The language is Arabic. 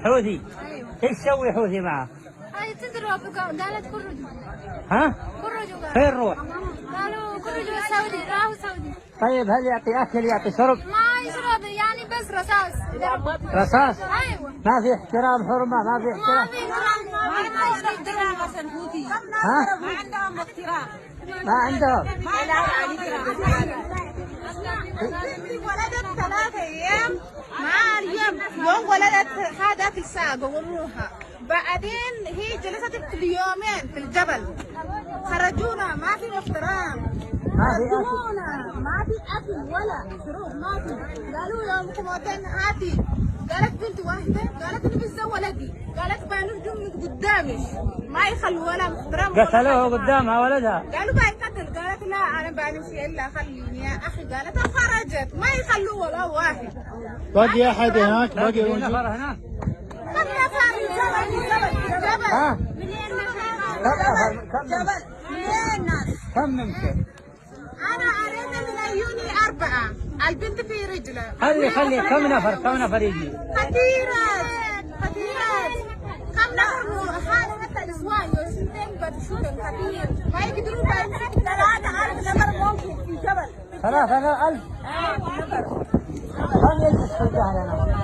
حوثي. ايوه. ايش تسوي حوثي معه؟ هاي تضرب قالت خرجوا. ها؟ خرجوا فين نروح؟ قالوا خرجوا السعودي راحوا السعودي. طيب هل يعطي اكل يعطي شرب؟ ما يشرب يعني بس رصاص. رصاص؟ ايوه. ما في احترام حرمه ما في ما احترام؟ في احترام ما يشرب ها؟ ما عندهم احترام. ما عندهم؟ بنتي ولدت 3 أيام مع اليوم يوم ولدت خدت الساق وامها بعدين هي جلست اليومين في الجبل خرجونا ما في احترام ما في اكل. خرجونا ما في اكل ولا شرب ما في قالوا لهم كموتين هاتي قالت بنت واحدة قالت انا بس ولدي قالت بنرجم من قدامي ما يخلوا ولا محترم قتلوه قدامها ولدها. قالوا بيقتل قالت لا انا بمشي الا خليني يا اخي قالت خرجت ما يخلوا ولا واحد باقي احد هناك باقي في موجود؟ نفر هناك. كم نفر جبل ها؟ منين كم جبل منين ناس كم منكم؟ انا اريد من عيوني 4 البنت في رجله خلي كم نفر يجي؟ كثيرات كم نفر هذا حتى الاسبوع يوم بتشوف كثير ما يقدروا 3000 نفر ممكن في الجبل 3000. كم يلبس في الجهل هنا؟